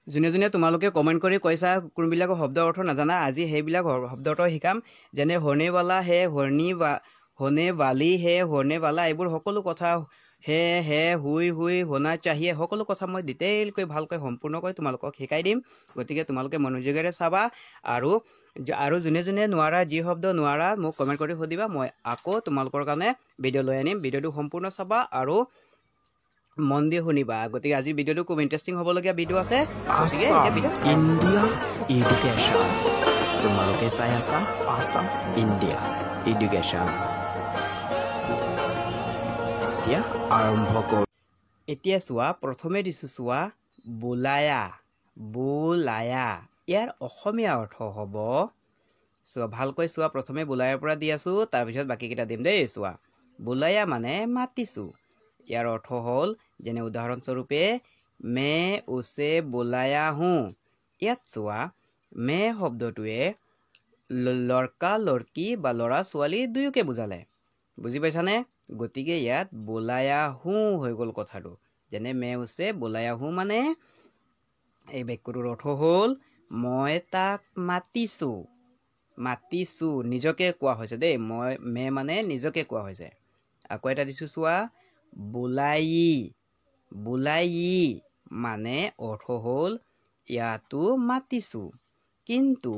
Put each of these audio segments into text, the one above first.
যোনে যোনে তোমালোকে কমেণ্ট কৰি কৈছা কোনবিলাকৰ শব্দৰ অৰ্থ নাজানা আজি সেইবিলাক শব্দৰ অৰ্থ শিকাম যেনে হৰ্ণেৱালা হে হৰ্ণে বালি হে হৰ্ণেৱালা এইবোৰ সকলো কথা হে হুই হোনা চাহিয়ে সকলো কথা মই ডিটেইলকৈ ভালকৈ সম্পূৰ্ণকৈ তোমালোকক শিকাই দিম গতিকে তোমালোকে মনোযোগেৰে চাবা আৰু যোনে যোনে নোৱাৰা যি শব্দ নোৱাৰা মোক কমেণ্ট কৰি সুধিবা মই আকৌ তোমালোকৰ কাৰণে ভিডিঅ' লৈ আনিম ভিডিঅ'টো সম্পূৰ্ণ চাবা আৰু মন দি শুনিবা গতিকে আজি ভিডিঅ'টো খুব ইন্টাৰেষ্টিং হ'বলগীয়া ভিডিঅ' আছে গতিকে এতিয়া ভিডিঅ' ইণ্ডিয়া এডুকেশ্যন তোমালোকে চাই আছা আসাম ইণ্ডিয়া এডুকেশ্যন এতিয়া আৰম্ভ কৰোঁ এতিয়া চোৱা প্ৰথমে দিছোঁ চোৱা বোলায়া ইয়াৰ অসমীয়া অৰ্থ হ'ব চোৱা ভালকৈ চোৱা প্ৰথমে বোলায়াৰ পৰা দি আছোঁ তাৰপিছত বাকীকেইটা দিম দেই চোৱা বোলায়া মানে মাতিছোঁ ইয়াৰ অৰ্থ হ'ল যেনে উদাহৰণস্বৰূপে মে উছে বোলায়া হুঁ ইয়াত চোৱা মে শব্দটোৱে লড়কা লড়কি বা ল'ৰা ছোৱালী দুয়োকে বুজালে বুজি পাইছানে গতিকে ইয়াত বোলায়া হুঁ হৈ গ'ল কথাটো যেনে মে উছে বোলায়া হুঁ মানে এই বাক্যটোৰ অৰ্থ হ'ল মই তাক মাতিছোঁ নিজকে কোৱা হৈছে দেই মে মানে নিজকে কোৱা হৈছে আকৌ এটা দিছোঁ চোৱা বোলাই মানে অৰ্থ হ'ল ইয়াতো মাতিছোঁ কিন্তু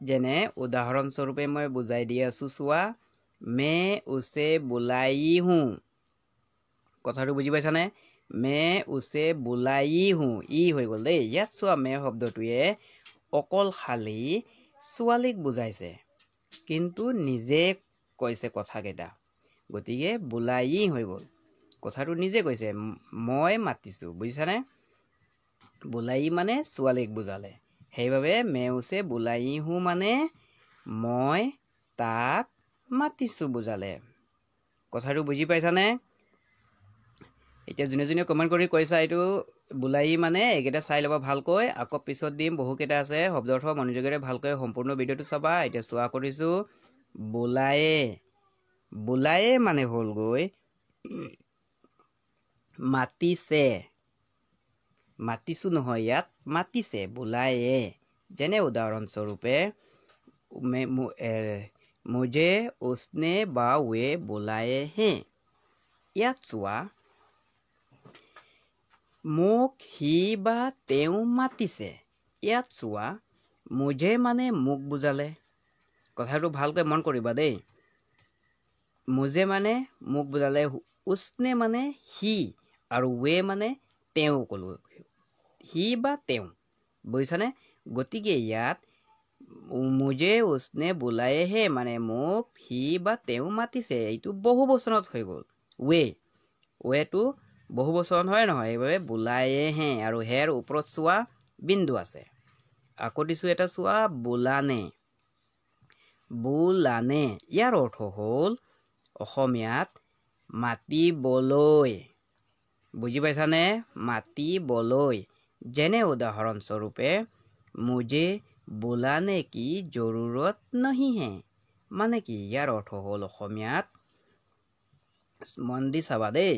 যেনে উদাহৰণস্বৰূপে মই বুজাই দি আছোঁ চোৱা মে উছে বোলাই হুঁ কথাটো বুজি পাইছানে মে উছে বোলাই হুঁ ই হৈ গ'ল দেই ইয়াত চোৱা মে শব্দটোৱে অকল খালি ছোৱালীক বুজাইছে কিন্তু নিজে কৈছে কথাকেইটা গতিকে বোলাই হৈ গ'ল কথাটো নিজে কৈছে মই মাতিছোঁ বুজিছানে বোলাই মানে ছোৱালীক বুজালে সেইবাবে মে উছে বোলাই হুঁ মানে মই তাক মাতিছোঁ বুজালে কথাটো বুজি পাইছানে এতিয়া যোনে যোনে কমেণ্ট কৰি কৈছা এইটো বোলাই মানে এইকেইটা চাই ল'বা ভালকৈ আকৌ পিছত দিম বহুকেইটা আছে শব্দাৰ্থ মনোযোগেৰে ভালকৈ সম্পূৰ্ণ ভিডিঅ'টো চাবা এতিয়া চোৱা কৰিছোঁ বোলায়ে মানে হ'লগৈ মাতিছোঁ নহয় ইয়াত মাতিছে বোলায়ে যেনে উদাহৰণস্বৰূপে মুঝে উছনে বা ৱে বোলায়ে হে ইয়াত চোৱা মোক সি বা তেওঁ মাতিছে ইয়াত চোৱা মুঝে মানে মোক বুজালে কথাটো ভালকৈ মন কৰিবা দেই মুঝে মানে মোক বুজালে উছনে মানে সি আৰু ৱে মানে তেওঁ ক'লো সি বা তেওঁ বুজিছানে গতিকে ইয়াত মুঝে উছনে বোলায়েহে মানে মোক সি বা তেওঁ মাতিছে এইটো বহু বচনত হৈ গ'ল ৱেটো বহু বচন হয় নহয় এইবাবে বোলায়েহে আৰু হেৰ ওপৰত চোৱা বিন্দু আছে আকৌ দিছোঁ এটা চোৱা বোলানে ইয়াৰ অৰ্থ হ'ল অসমীয়াত মাতিবলৈ বুজি পাইছানে মাতিবলৈ যেনে উদাহৰণস্বৰূপে মুঝে বোলানে কি জৰুৰত নহি হে মানে কি ইয়াৰ অৰ্থ হ'ল অসমীয়াত মন দি চাবা দেই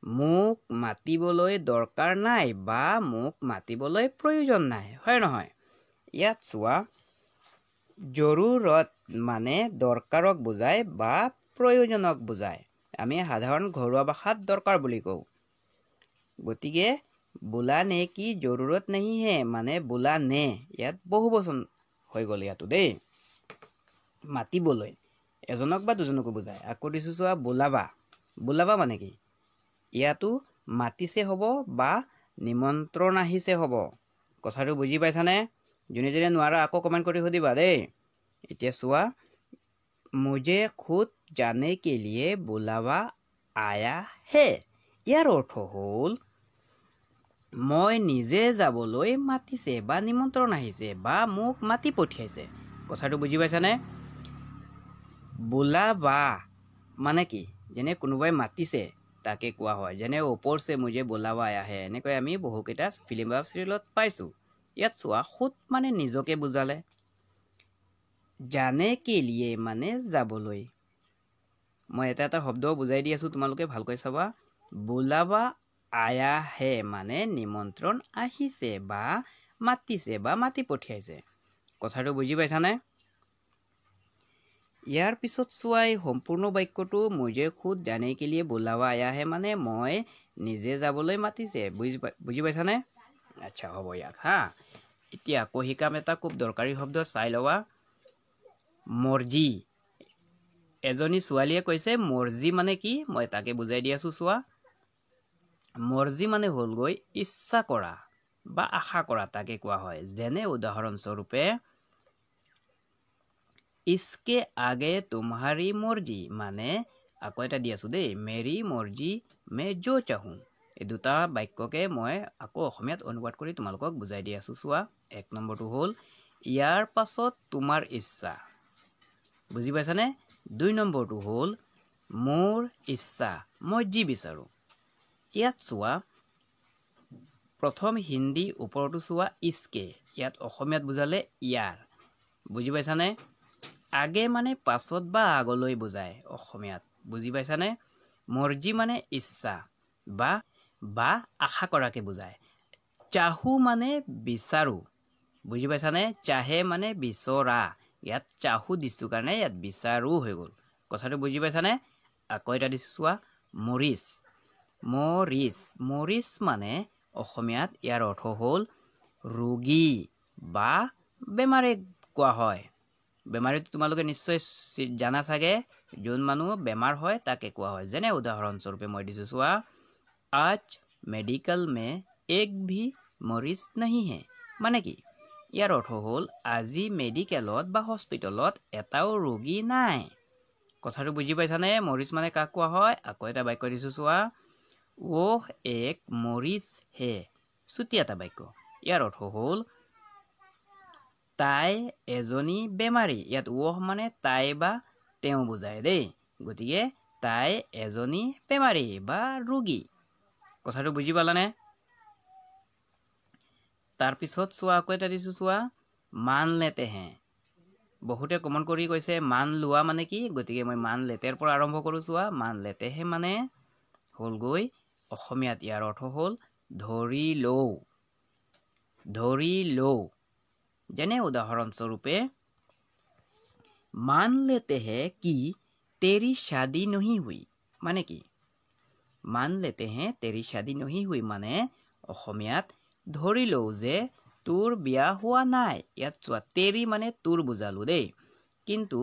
মোক মাতিবলৈ দৰকাৰ নাই বা মোক মাতিবলৈ প্ৰয়োজন নাই হয় নহয় ইয়াত চোৱা জৰুৰত মানে দৰকাৰক বুজায় বা প্ৰয়োজনক বুজায় আমি সাধাৰণ ঘৰুৱা ভাষাত দৰকাৰ বুলি কওঁ গতিকে বোলানে কি জৰুৰত নহি হে মানে বোলানে ইয়াত বহু বচন হৈ গ'ল ইয়াতো দেই মাতিবলৈ এজনক বা দুজনকো বুজায় আকৌ দিছোঁ চোৱা বোলাবা মানে কি ইয়াতো মাতিছে হ'ব বা নিমন্ত্ৰণ আহিছে হ'ব কথাটো বুজি পাইছানে যোনে যোনে নোৱাৰা আকৌ কমেণ্ট কৰি সুধিবা দেই এতিয়া চোৱা মুঝে খুদ জানে কে লিয়ে বুলাৱা আয়া হে ইয়াৰ অৰ্থ হ'ল মই নিজে যাবলৈ মাতিছে বা নিমন্ত্ৰণ আহিছে বা মোক মাতি পঠিয়াইছে কথাটো বুজি পাইছানে বুলাবা মানে কি যেনে কোনোবাই মাতিছে তাকে কোৱা হয় যেনে ওপৰ চে মুঝে বুলাৱা আয়া হে এনেকৈ আমি বহুকেইটা ফিল্ম বা চিৰিয়েলত পাইছোঁ ইয়াত চোৱা খুদ মানে নিজকে বুজালে জানে কে লিয়ে মানে যাবলৈ মই এটা শব্দ বুজাই দি আছোঁ তোমালোকে ভালকৈ চাবা বুলাবা আয়া হে মানে নিমন্ত্ৰণ আহিছে বা মাতিছে বা মাতি পঠিয়াইছে কথাটো বুজি পাইছানে ইয়াৰ পিছত চোৱা এই সম্পূৰ্ণ বাক্যটো মুঝে খুদ জানে के लिए बुलावा आया है মানে মই নিজে যাবলৈ মাতিছে বুজি পাইছানে আচ্ছা হ'ব ইয়াক হা এতিয়া আকৌ শিকাম এটা খুব দৰকাৰী শব্দ চাই লওয়া মৰ্জি এজনী ছোৱালীয়ে কৈছে মৰ্জি মানে কি মই তাকে বুজাই দি আছো চোৱা মৰ্জি মানে হ'ল গৈ ইচ্ছা কৰা বা আশা কৰা তাকে কোৱা হয় যেনে উদাহৰণ স্বৰূপে इसके आगे तुम्हारी मर्जी माने আকৌ এটা দি আছো দেই মেৰী মৰ্জি মে जो चाहूं এই দুটা বাক্যকে মই আকৌ অসমীয়াত অনুবাদ কৰি তোমালোকক বুজাই দি আছো চোৱা এক নম্বৰটো হ'ল ইয়াৰ পাছত তোমাৰ ইচ্ছা বুজি পাইছানে দুই নম্বৰটো হ'ল মোৰ ইচ্ছা মই যি বিচাৰো ইয়াত চোৱা প্ৰথম হিন্দী ওপৰটো চোৱা ইসকে ইয়াত অসমীয়াত বুজালে ইয়াৰ বুজি পাইছানে আগে মানে পাছত বা আগলৈ বুজায় অসমীয়াত বুজি পাইছানে মৰ্জি মানে ইচ্ছা বা আশা কৰাকে বুজায় চাহু মানে বিচাৰো বুজি পাইছানে চাহে মানে বিচৰা ইয়াত চাহু দিছো কাৰণে ইয়াত বিচাৰো হৈ গ'ল কথাটো বুজি পাইছানে আকৌ এটা দিছো চোৱা মৰিচ মানে অসমীয়াত ইয়াৰ অৰ্থ হ'ল ৰোগী বা বেমাৰে কোৱা হয় বেমাৰীটো তোমালোকে নিশ্চয় জানা চাগে যোন মানুহ বেমাৰ হয় তাকে কোৱা হয় যেনে উদাহৰণ স্বৰূপে মই দিছো চোৱা आज मेडिकल में एक भी मरीज नहीं है মানে কি ইয়াৰ অৰ্থ হ'ল আজি মেডিকেলত বা হস্পিটেলত এটাও ৰোগী নাই কথাটো বুজি পাইছানে মৰিজ মানে কাক কোৱা হয় আকৌ এটা বাক্য দিছো চোৱা वो एक मरीज है ছুটি এটা বাক্য ইয়াৰ অৰ্থ হ'ল তাই এজনী বেমাৰী ইয়াত ওহ মানে তাই বা তেওঁ বুজায় দেই গতিকে তাই এজনী বেমাৰী বা ৰোগী কথাটো বুজি পালানে তাৰ পিছত চোৱা আকৌ এটা দিছো চোৱা মান লেতে হে বহুতে কমন কৰি কৈছে মান লোৱা মানে কি গতিকে মই মান লেতেৰ পৰা আৰম্ভ কৰো চোৱা মান লেতে হে মানে হ'ল গৈ অসমীয়াত ইয়াৰ অৰ্থ হ'ল ধৰি লও যেনে উদাহৰণ স্বৰূপে मान लेते हैं कि तेरी शादी नहीं हुई মানে কি मान लेते हैं तेरी शादी नहीं हुई মানে অসমীয়াত ধৰি লও যে তোৰ বিয়া হোৱা নাই ইয়াত চোৱা তেৰি মানে তোৰ বুজালো দেই কিন্তু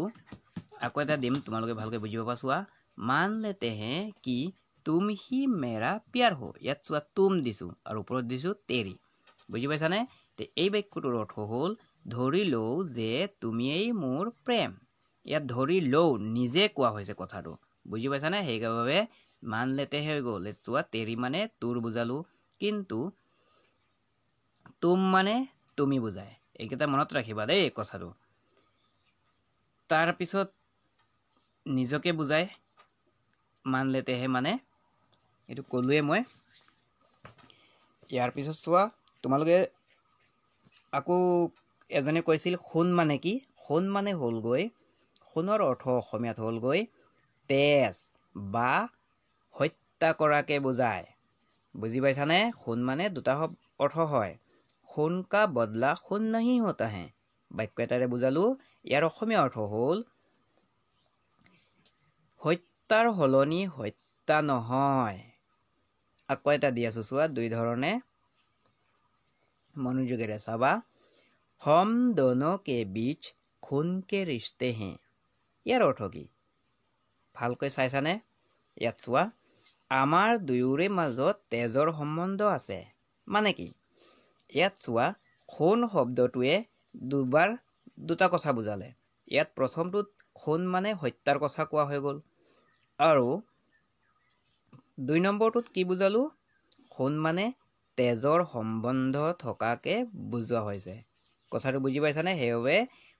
আকৌ এটা দিম তোমালোকে ভালকৈ বুজিব পাবা চোৱা मान लेते हैं कि तुम ही मेरा प्यार हो ইয়াত চোৱা তুম দিছো আৰু ওপৰত দিছো তেৰি বুজি পাইছানে তে এই বাক্যটোৰ অৰ্থ হ'ল ধৰি লও যে তুমিয়েই মোৰ প্ৰেম ইয়াত ধৰি লও নিজে কোৱা হৈছে কথাটো বুজি পাইছানে সেইকাৰণে মান লেতে হৈ গ'ল চোৱা তেৰি মানে তোৰ বুজালো কিন্তু তুম মানে তুমি বুজায় এইকেইটা মনত ৰাখিবা দেই কথাটো তাৰ পিছত নিজকে বুজায় মান লেতেহে মানে এইটো ক'লোৱে মই ইয়াৰ পিছত চোৱা তোমালোকে আকৌ এজনে কৈছিল খুন মানে কি খুন মানে হ'ল গৈ খুনৰ অৰ্থ অসমীয়াত হ'ল গৈ তেজ বা হত্যা কৰাকে বুজায় বুজি পাইছানে খুন মানে দুটা অৰ্থ হয় খুন কা বদলা খুন नहीं होता है বাক্য এটাৰে বুজালো ইয়াৰ অসমীয়া অৰ্থ হ'ল হত্যাৰ হলনি হত্যা নহয় আকৌ এটা দি আছো চোৱা দুই ধৰণে মনোযোগেৰে চাবা हम दोनों के बीच खून के रिश्ते हैं ইয়াৰ অৰ্থ কি ভালকৈ চাইছানে ইয়াত চোৱা আমাৰ দুয়োৰে মাজত তেজৰ সম্বন্ধ আছে মানে কি ইয়াত চোৱা খুন শব্দটোৱে দুটা কথা বুজালে ইয়াত প্ৰথমটোত খুন মানে হত্যাৰ কথা কোৱা হৈ গ'ল আৰু দুই নম্বৰটোত কি বুজালো খুন মানে তেজৰ সম্বন্ধ থকাকে বুজোৱা হৈছে কথাটো বুজি পাইছানে সেইবাবে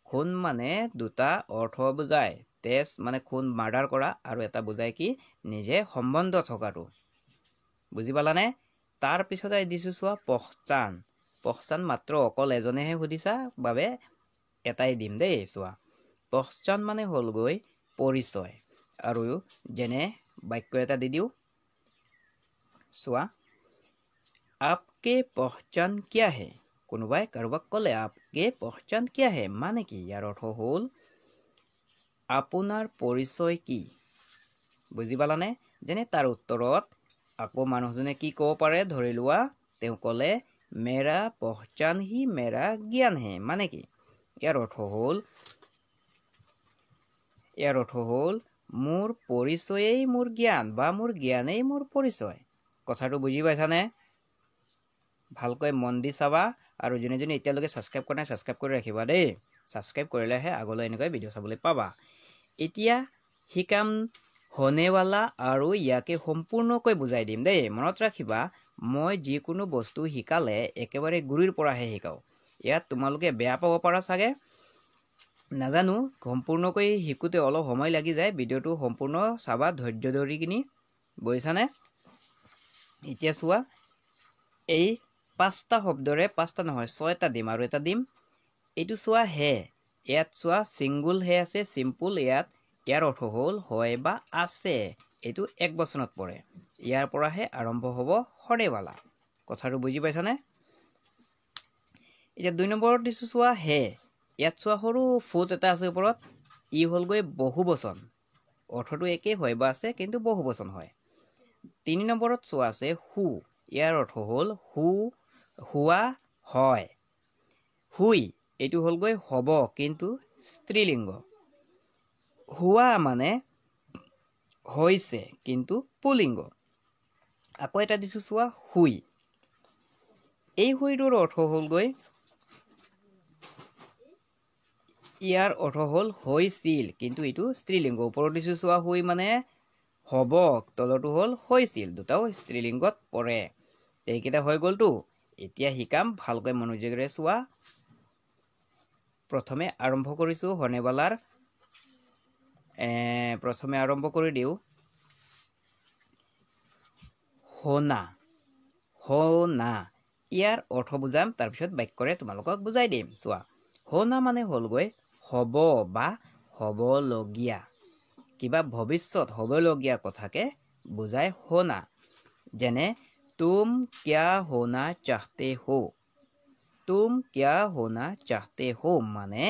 খুন মানে দুটা অৰ্থ বুজায় তেজ মানে খুন মাৰ্ডাৰ কৰা আৰু এটা বুজায় কি নিজে সম্বন্ধ থকাটো বুজি পালানে তাৰ পিছত দিছো চোৱা পহচান মাত্ৰ অকল এজনেহে সুধিছা বাবে এটাই দিম দেই চোৱা পহচান মানে হ'ল গৈ পৰিচয় আৰু যেনে বাক্য এটা দি দিওঁ চোৱা आपके पहचान क्या है কোনোবাই কাৰোবাক ক'লে आपके पहचान क्या है মানে কি ইয়াৰ অৰ্থ হ'ল আপোনাৰ পৰিচয় কি বুজি পালানে যেনে তাৰ উত্তৰত আকৌ মানুহজনে কি ক'ব পাৰে ধৰি লোৱা তেওঁ ক'লে मेरा पहचान ही मेरा ज्ञान है মানে কি ইয়াৰ অৰ্থ হ'ল মোৰ পৰিচয়েই মোৰ জ্ঞান বা মোৰ জ্ঞানেই মোৰ পৰিচয় কথাটো বুজি পাইছানে ভালকৈ মন দি চাবা আৰু যোনে যোনে এতিয়ালৈকে সাবস্ক্ৰাইব কৰা নাই সাবস্ক্ৰাইব কৰি ৰাখিবা দেই সাবস্ক্ৰাইব কৰিলেহে আগলৈ এনেকৈ ভিডিঅ' চাবলৈ পাবা এতিয়া হিকাম হনেৱালা আৰু ইয়াকে সম্পূৰ্ণকৈ বুজাই দিম দেই মনত ৰাখিবা মই যিকোনো বস্তু শিকালে একেবাৰে গুৰিৰ পৰাহে শিকাও ইয়াত তোমালোকে বেয়া পাব পাৰা চাগে নাজানো সম্পূৰ্ণকৈ শিকুতে অলপ সময় লাগি যায় ভিডিঅ'টো সম্পূৰ্ণ চাবা ধৈৰ্য ধৰি কিনি বুজিছানে এতিয়া চোৱা এই পাঁচটা শব্দৰে পাঁচটা নহয় ছয়টা দিম আৰু এটা দিম এইটো চোৱা হে ইয়াত চোৱা সিঙ্গুল হে আছে সিম্পল ইয়াৰ অৰ্থ হ'ল হয় বা আছে এইটো এক বচনত পৰে ইয়াৰ পৰাহে আৰম্ভ হ'ব হনেৱালা কথাটো বুজি পাইছানে এতিয়া 2 নম্বৰত দিছো চোৱা হে ইয়াত চোৱা সৰু ফুট এটা আছে ওপৰত ই হ'লগৈ বহুবচন অৰ্থটো একে হয় বা আছে কিন্তু বহুবচন হয় 3 নম্বৰত চোৱা আছে হু ইয়াৰ অৰ্থ হ'ল হুৱা হয় হুই এইটো হ'লগৈ হ'ব কিন্তু স্ত্ৰীলিংগ হুৱা মানে হৈছে কিন্তু পুলিংগ আকৌ এটা দিছো চোৱা হুই এই হুইটোৰ অৰ্থ হ'লগৈ ইয়াৰ অৰ্থ হ'ল হৈছিল কিন্তু এইটো স্ত্ৰীলিংগ ওপৰত দিছো চোৱা হুই মানে হ'ব তলটো হ'ল হৈছিল দুটাও স্ত্ৰীলিংগত পৰে এইকেইটা হৈ গ'লতো এতিয়া হিকাম ভালকৈ মনোযোগেৰে চোৱা প্ৰথমে আৰম্ভ কৰিছো হনেৱালাৰ প্ৰথমে আৰম্ভ কৰি দিও হোনা ইয়াৰ অৰ্থ বুজাম তাৰ পিছত বাক্যৰে তোমালোকক বুজাই দিম চোৱা হোনা মানে হ'লগৈ হ'ব বা হ'বলগীয়া কিবা ভৱিষ্যত হ'বলগীয়া কথাকে বুজাই হোনা যেনে तुम क्या होना चाहते हो মানে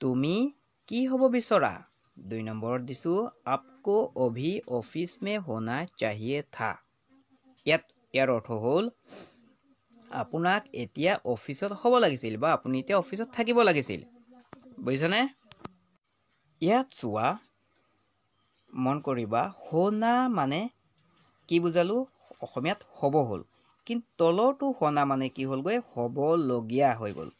তুমি কি হ'ব বিচৰা 2 নম্বৰত দিছো आपको अभी ऑफिस में होना चाहिए था ইয়াৰ অৰ্থ হ'ল আপোনাক এতিয়া অফিসত হ'ব লাগিছিল বা আপুনি এতিয়া অফিসত থাকিব লাগিছিল বুজিছানে ইয়াত চোৱা মন কৰিবা হোনা মানে কি বুজালো অসমীয়াত হ'ব হ'ল কিন্তু তলৰটো হোনা মানে কি হ'লগৈ হ'ব লগিয়া হৈ গ'ল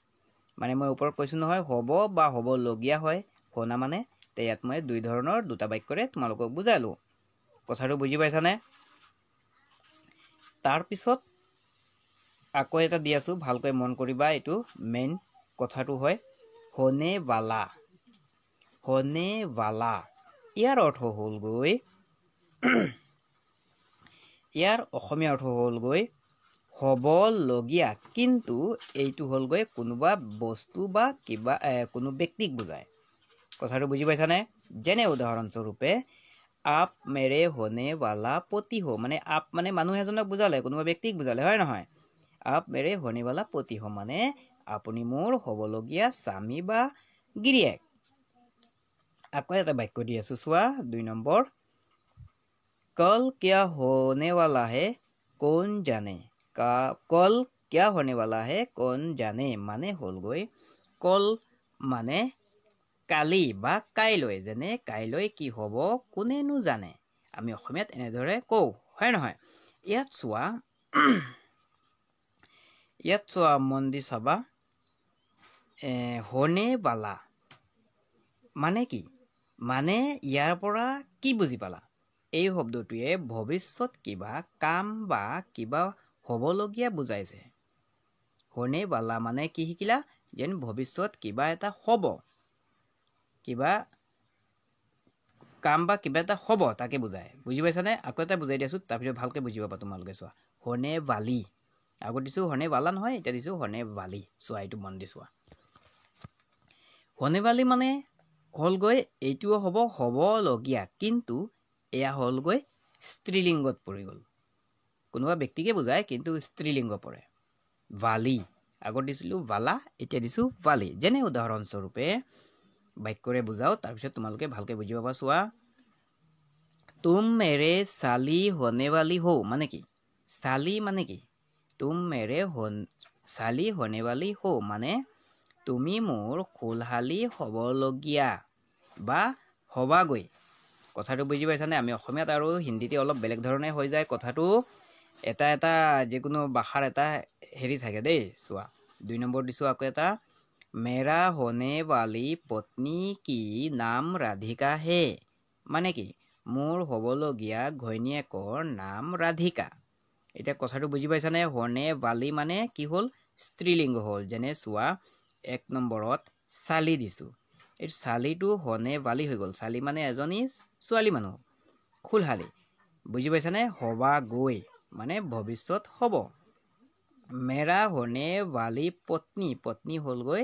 মানে মই ওপৰত কৈছো নহয় হ'ব বা হ'ব লগিয়া হয় হোনা মানে তে ইয়াত মই দুই ধৰণৰ দুটা বাক্যৰে তোমালোকক বুজালো কথাটো বুজি পাইছানে তাৰ পিছত আকৌ এটা দি আছো ভালকৈ মন কৰিবা এইটো মেইন কথাটো হয় হনেৱালা ইয়াৰ অৰ্থ হ'লগৈ ইয়াৰ অসমীয়া অৰ্থ হ'লগৈ হ'বলগীয়া কিন্তু এইটো হ'লগৈ কোনোবা বস্তু বা কিবা কোনো ব্যক্তিক বুজায় কথাটো বুজি পাইছানে যেনে উদাহৰণ স্বৰূপে आप मेरे होने वाला पति हो মানে आप মানে মানুহ এজনক বুজালে কোনোবা ব্যক্তিক বুজালে হয় নহয় आप मेरे होने वाला पति हो মানে আপুনি মোৰ হ'বলগীয়া স্বামী বা গিৰিয়েক আকৌ এটা বাক্য দি আছো চোৱা 2 নম্বৰ कल क्या होने वाला है कौन जाने মানে হ'লগৈ কল মানে কালি বা কাইলৈ যেনে কাইলৈ কি হ'ব কোনেনো জানে আমি অসমীয়াত এনেদৰে কওঁ হয় নহয় ইয়াত চোৱা মন দি চাবা হনেৱালা মানে কি মানে ইয়াৰ পৰা কি বুজি পালা এই শব্দটোৱে ভৱিষ্যত কিবা কাম বা কিবা হ'বলগীয়া বুজাইছে হনেৱালা মানে কি শিকিলা যেন ভৱিষ্যত কিবা এটা হ'ব কিবা কাম বা কিবা এটা হ'ব তাকে বুজায় বুজি পাইছানে আকৌ এটা বুজাই দিছো তাৰপিছত ভালকৈ বুজি পাবা তোমালোকে চোৱা হনেৱালি আগত দিছো হনেৱালা নহয় এতিয়া দিছো হনেৱালি চোৱা এইটো মন দি চোৱা হনেৱালি মানে হ'লগৈ এইটোও হ'বলগীয়া কিন্তু এয়া হ'লগৈ স্ত্ৰীলিংগত পৰি গ'ল কোনোবা ব্যক্তিকে বুজায় কিন্তু স্ত্ৰীলিংগ পৰে বালি আগত দিছিলোঁ বালা এতিয়া দিছোঁ বালি যেনে উদাহৰণস্বৰূপে বাক্যৰে বুজাও তাৰপিছত তোমালোকে ভালকৈ বুজি পাবা চোৱা তুম মেৰে চালি হনে वाली हो মানে কি চালি মানে কি তুম মেৰে চালি হনে वाली हो মানে তুমি মোৰ খুলহালি হ'বলগীয়া বা হবাগৈ কথাটো বুজি পাইছানে আমি অসমীয়াত আৰু হিন্দীতে অলপ বেলেগ ধৰণে হৈ যায় কথাটো এটা যিকোনো ভাষাৰ এটা হেৰি থাকে দেই চোৱা 2 নম্বৰ দিছোঁ আকৌ এটা মেৰা होने वाली पत्नी की नाम राधिका है মানে কি মোৰ হ'বলগীয়া ঘৈণীয়েকৰ নাম ৰাধিকা এটা কথাটো বুজি পাইছানে হনে वाली মানে কি হ'ল স্ত্ৰীলিংগ হ'ল যেনে চোৱা 1 নম্বৰত চালি দিছোঁ এই চালিটো হনে वाली হৈ গ'ল চালি মানে এজনী ছোৱালী মানুহ খুলহালি বুজি পাইছানে হবা গৈ মানে ভৱিষ্যত হ'ব মেৰা होने वाली পত্নী হ'ল গৈ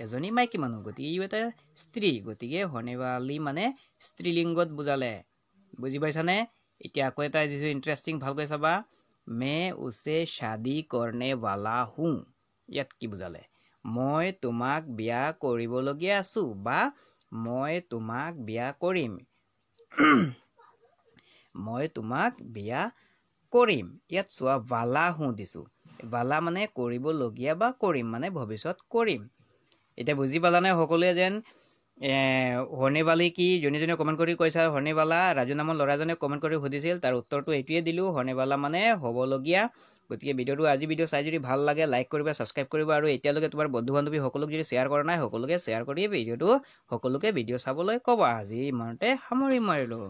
এজনী মাইকী মানুহ গতিকে ই এটা স্ত্ৰী গতিকে होने वाली মানে স্ত্ৰীলিংগত বুজালে বুজি পাইছানে এতিয়া আকৌ এটা যিটো ইন্টাৰেষ্টিং ভালকৈ চাবা मैं उसे शादी करने वाला हूँ ইয়াত কি বুজালে মই তোমাক বিয়া কৰিবলগীয়া আছো বা মই তোমাক বিয়া কৰিম মই তোমাক বিয়া কৰিম ইয়াত চোৱা वाला हूँ দিছো वाला মানে কৰিবলগীয়া বা কৰিম মানে ভৱিষ্যত কৰিম এটা বুজি পালানে সকলোৱে যেন होने वाली কি জনে কমেন্ট কৰি কৈছা होने वाला ৰাজু নামৰ ল'ৰাজনে কমেন্ট কৰি সুধিছিল তাৰ উত্তৰটো এইটোৱে দিলো होने वाला মানে হ'বলগীয়া গতিকে ভিডিওটো আজি ভিডিও চাই যদি ভাল লাগে লাইক কৰিবা সাবস্ক্ৰাইব কৰিবা আৰু এতিয়ালৈকে তোমাৰ বন্ধু বান্ধৱী সকলোক যদি শেয়াৰ কৰা নাই সকলোকে শেয়াৰ কৰি ভিডিওটো সকলোকে ভিডিও চাবলৈ ক'বা আজি ইমানতে সামৰি মাৰিলো